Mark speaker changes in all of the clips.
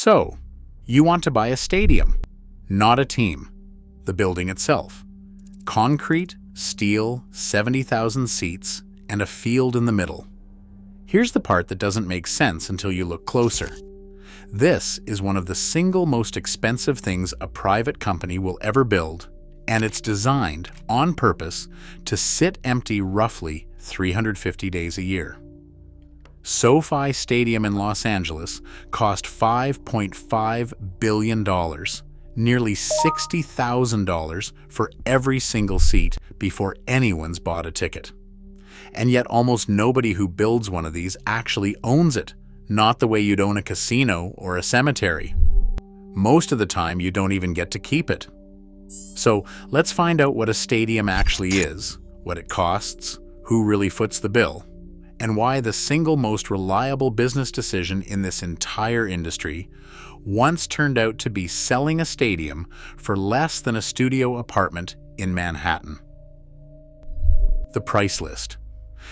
Speaker 1: So, you want to buy a stadium, not a team, the building itself. Concrete, steel, 70,000 seats, and a field in the middle. Here's the part that doesn't make sense until you look closer. This is one of the single most expensive things a private company will ever build, and it's designed on purpose to sit empty roughly 350 days a year. SoFi Stadium in Los Angeles cost $5.5 billion, nearly $60,000 for every single seat before anyone's bought a ticket. And yet almost nobody who builds one of these actually owns it, not the way you'd own a casino or a cemetery. Most of the time, you don't even get to keep it. So let's find out what a stadium actually is, what it costs, who really foots the bill, and why the single most reliable business decision in this entire industry once turned out to be selling a stadium for less than a studio apartment in Manhattan. The price list.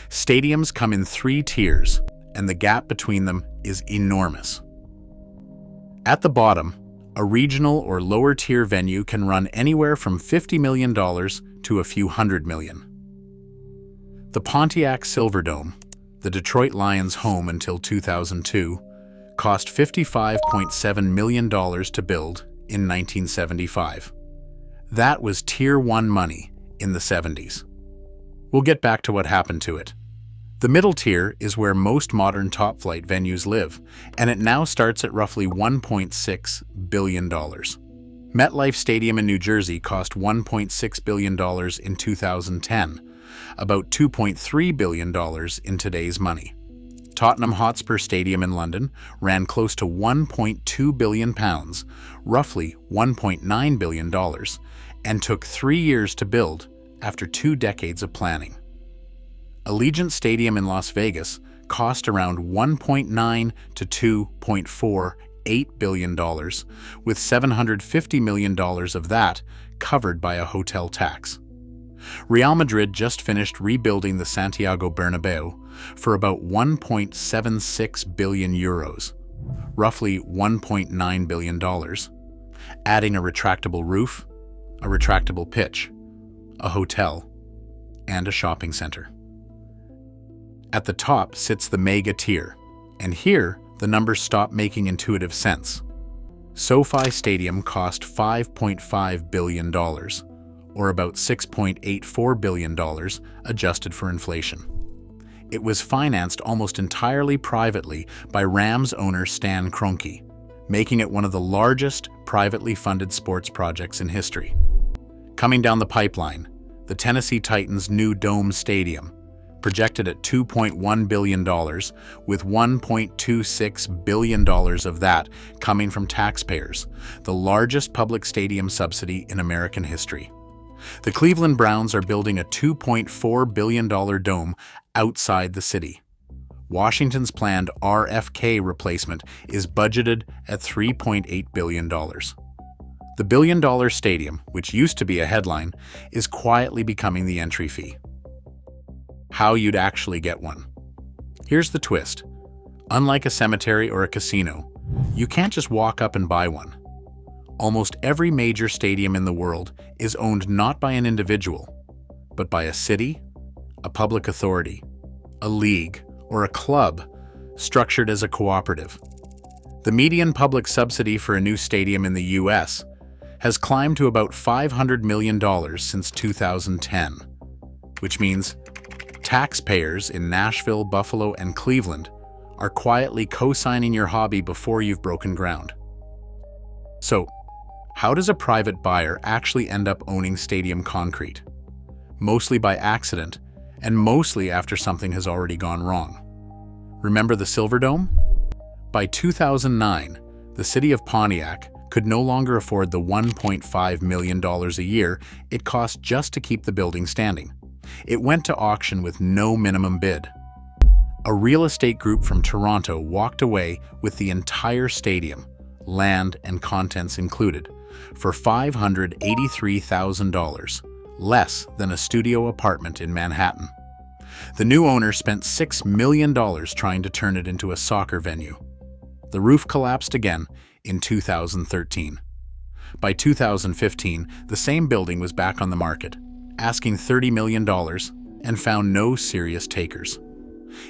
Speaker 1: Stadiums come in 3 tiers, and the gap between them is enormous. At the bottom, a regional or lower tier venue can run anywhere from $50 million to a few $100 million. The Pontiac Silverdome, the Detroit Lions' home until 2002, cost $55.7 million to build in 1975. That was Tier 1 money in the 70s. We'll get back to what happened to it. The middle tier is where most modern top-flight venues live, and it now starts at roughly $1.6 billion. MetLife Stadium in New Jersey cost $1.6 billion in 2010, about $2.3 billion in today's money. Tottenham Hotspur Stadium in London ran close to £1.2 billion, roughly $1.9 billion, and took 3 years to build after 2 decades of planning. Allegiant Stadium in Las Vegas cost around $1.9 to $2.48 billion, with $750 million of that covered by a hotel tax. Real Madrid just finished rebuilding the Santiago Bernabeu for about 1.76 billion euros, roughly $1.9 billion, adding a retractable roof, a retractable pitch, a hotel, and a shopping center. At the top sits the mega tier, and here the numbers stop making intuitive sense. SoFi Stadium cost $5.5 billion, or about $6.84 billion adjusted for inflation. It was financed almost entirely privately by Rams owner Stan Kroenke, making it one of the largest privately funded sports projects in history. Coming down the pipeline, the Tennessee Titans' new Dome Stadium, projected at $2.1 billion, with $1.26 billion of that coming from taxpayers, the largest public stadium subsidy in American history. The Cleveland Browns are building a $2.4 billion dome outside the city. Washington's planned RFK replacement is budgeted at $3.8 billion. The billion-dollar stadium, which used to be a headline, is quietly becoming the entry fee. How you'd actually get one. Here's the twist. Unlike a cemetery or a casino, you can't just walk up and buy one. Almost every major stadium in the world is owned not by an individual, but by a city, a public authority, a league, or a club structured as a cooperative. The median public subsidy for a new stadium in the US has climbed to about $500 million since 2010, which means taxpayers in Nashville, Buffalo, and Cleveland are quietly co-signing your hobby before you've broken ground. So, how does a private buyer actually end up owning stadium concrete? Mostly by accident, and mostly after something has already gone wrong. Remember the Silverdome? By 2009, the city of Pontiac could no longer afford the $1.5 million a year it cost just to keep the building standing. It went to auction with no minimum bid. A real estate group from Toronto walked away with the entire stadium, land and contents included, for $583,000, less than a studio apartment in Manhattan. The new owner spent $6 million trying to turn it into a soccer venue. The roof collapsed again, in 2013. By 2015, the same building was back on the market, asking $30 million, and found no serious takers.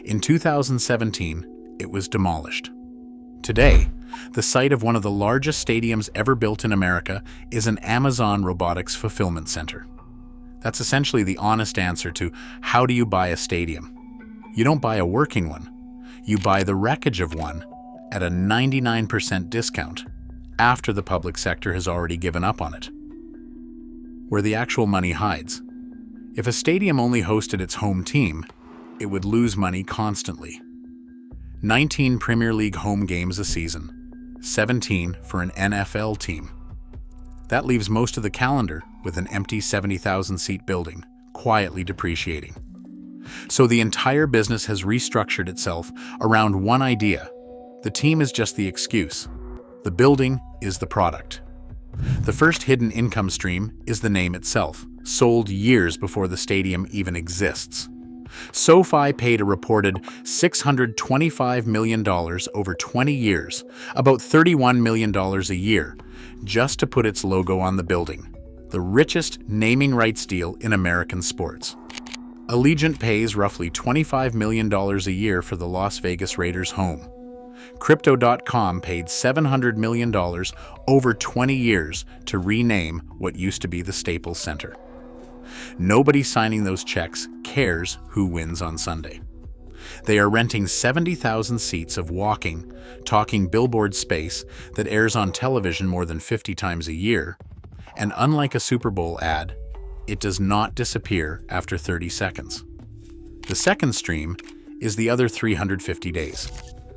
Speaker 1: In 2017, it was demolished. Today, the site of one of the largest stadiums ever built in America is an Amazon robotics fulfillment center. That's essentially the honest answer to how do you buy a stadium? You don't buy a working one. You buy the wreckage of one at a 99% discount after the public sector has already given up on it. Where the actual money hides. If a stadium only hosted its home team, it would lose money constantly. 19 Premier League home games a season, 17 for an NFL team. That leaves most of the calendar with an empty 70,000-seat building, quietly depreciating. So the entire business has restructured itself around one idea. The team is just the excuse. The building is the product. The first hidden income stream is the name itself, sold years before the stadium even exists. SoFi paid a reported $625 million over 20 years, about $31 million a year, just to put its logo on the building, the richest naming rights deal in American sports. Allegiant pays roughly $25 million a year for the Las Vegas Raiders' home. Crypto.com paid $700 million over 20 years to rename what used to be the Staples Center. Nobody signing those checks cares who wins on Sunday. They are renting 70,000 seats of walking, talking billboard space that airs on television more than 50 times a year, and unlike a Super Bowl ad, it does not disappear after 30 seconds. The second stream is the other 350 days.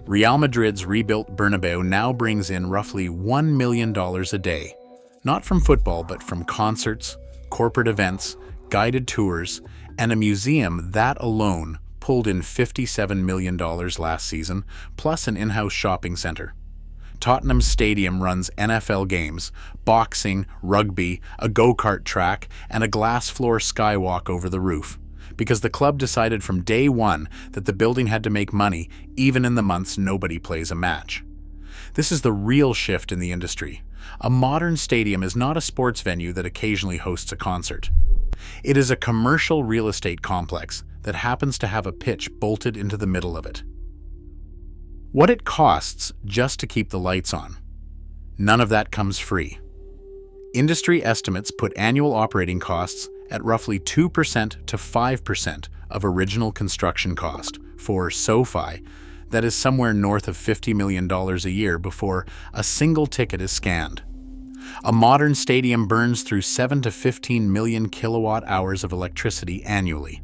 Speaker 1: Real Madrid's rebuilt Bernabeu now brings in roughly $1 million a day, not from football but from concerts, corporate events, guided tours, and a museum that alone pulled in $57 million last season, plus an in-house shopping center. Tottenham Stadium runs NFL games, boxing, rugby, a go-kart track, and a glass floor skywalk over the roof, because the club decided from day one that the building had to make money even in the months nobody plays a match. This is the real shift in the industry. A modern stadium is not a sports venue that occasionally hosts a concert. It is a commercial real estate complex that happens to have a pitch bolted into the middle of it. What it costs just to keep the lights on. None of that comes free. Industry estimates put annual operating costs at roughly 2% to 5% of original construction cost for SoFi. That is somewhere north of $50 million a year before a single ticket is scanned. A modern stadium burns through 7 to 15 million kilowatt hours of electricity annually.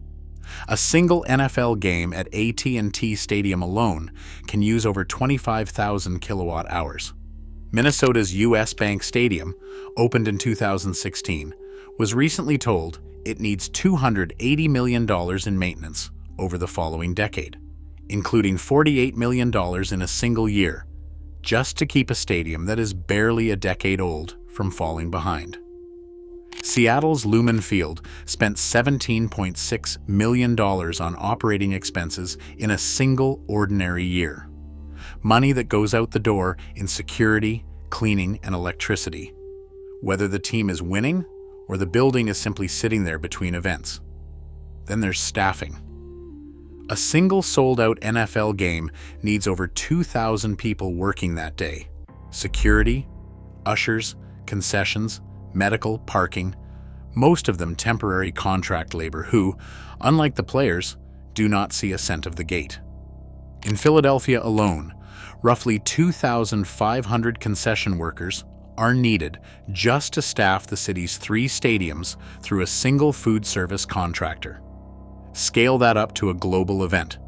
Speaker 1: A single NFL game at AT&T Stadium alone can use over 25,000 kilowatt hours. Minnesota's US Bank Stadium, opened in 2016, was recently told it needs $280 million in maintenance over the following decade, including $48 million in a single year, just to keep a stadium that is barely a decade old from falling behind. Seattle's Lumen Field spent $17.6 million on operating expenses in a single ordinary year. Money that goes out the door in security, cleaning, and electricity, whether the team is winning or the building is simply sitting there between events. Then there's staffing. A single sold-out NFL game needs over 2,000 people working that day. Security, ushers, concessions, medical, parking, most of them temporary contract labor who, unlike the players, do not see a cent of the gate. In Philadelphia alone, roughly 2,500 concession workers are needed just to staff the city's 3 stadiums through a single food service contractor. Scale that up to a global event.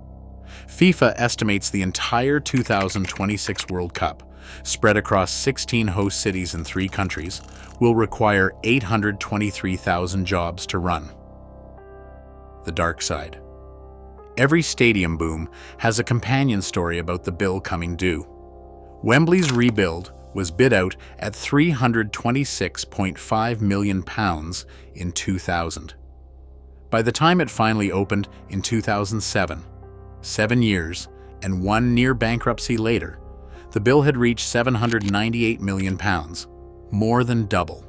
Speaker 1: FIFA estimates the entire 2026 World Cup, spread across 16 host cities in 3 countries, will require 823,000 jobs to run. The dark side. Every stadium boom has a companion story about the bill coming due. Wembley's rebuild was bid out at £326.5 million in 2000. By the time it finally opened in 2007, 7 years and 1 near bankruptcy later, The bill had reached £798 million, more than double.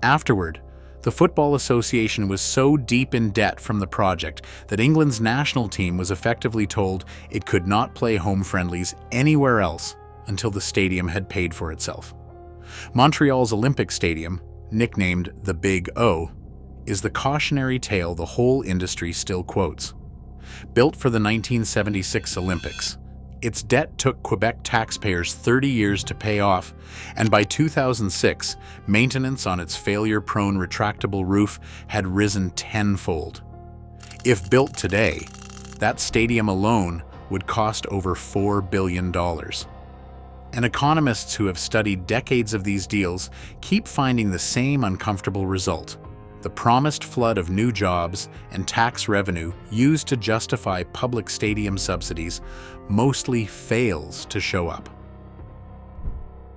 Speaker 1: Afterward, the Football Association was so deep in debt from the project that England's national team was effectively told it could not play home friendlies anywhere else until the stadium had paid for itself. Montreal's Olympic Stadium, nicknamed the Big O, is the cautionary tale the whole industry still quotes. Built for the 1976 Olympics, its debt took Quebec taxpayers 30 years to pay off, and by 2006, maintenance on its failure-prone retractable roof had risen tenfold. If built today, that stadium alone would cost over $4 billion. And economists who have studied decades of these deals keep finding the same uncomfortable result. The promised flood of new jobs and tax revenue used to justify public stadium subsidies mostly fails to show up.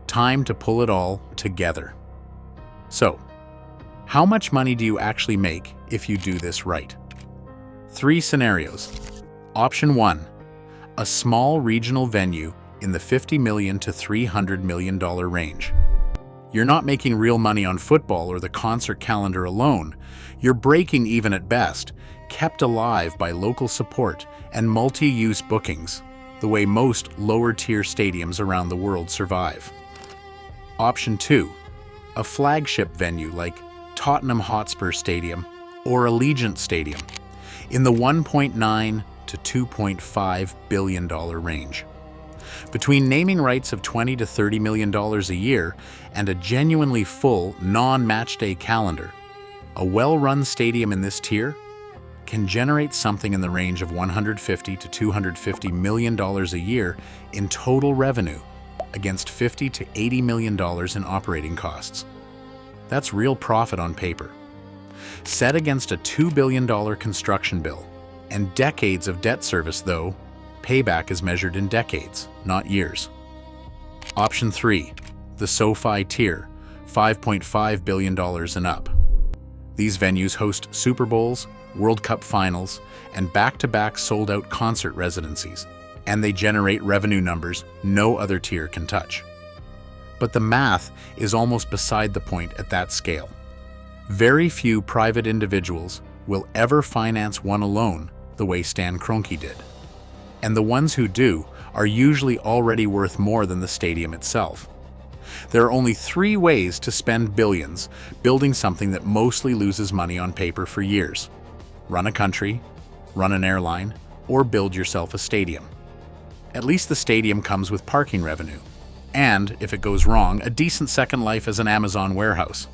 Speaker 1: Time to pull it all together. So, how much money do you actually make if you do this right? 3 scenarios. Option 1, a small regional venue in the $50 million to $300 million range. You're not making real money on football or the concert calendar alone. You're breaking even at best, kept alive by local support and multi-use bookings, the way most lower-tier stadiums around the world survive. Option 2, a flagship venue like Tottenham Hotspur Stadium or Allegiant Stadium in the $1.9 to $2.5 billion range. Between naming rights of $20 to $30 million a year and a genuinely full, non-match day calendar, a well-run stadium in this tier can generate something in the range of $150 to $250 million a year in total revenue against $50 to $80 million in operating costs. That's real profit on paper. Set against a $2 billion construction bill and decades of debt service, though, payback is measured in decades, not years. Option 3, the SoFi tier, $5.5 billion and up. These venues host Super Bowls, World Cup finals, and back-to-back sold-out concert residencies, and they generate revenue numbers no other tier can touch. But the math is almost beside the point at that scale. Very few private individuals will ever finance one alone the way Stan Kroenke did. And the ones who do are usually already worth more than the stadium itself. There are only 3 ways to spend billions building something that mostly loses money on paper for years. Run a country, run an airline, or build yourself a stadium. At least the stadium comes with parking revenue, and, if it goes wrong, a decent second life as an Amazon warehouse.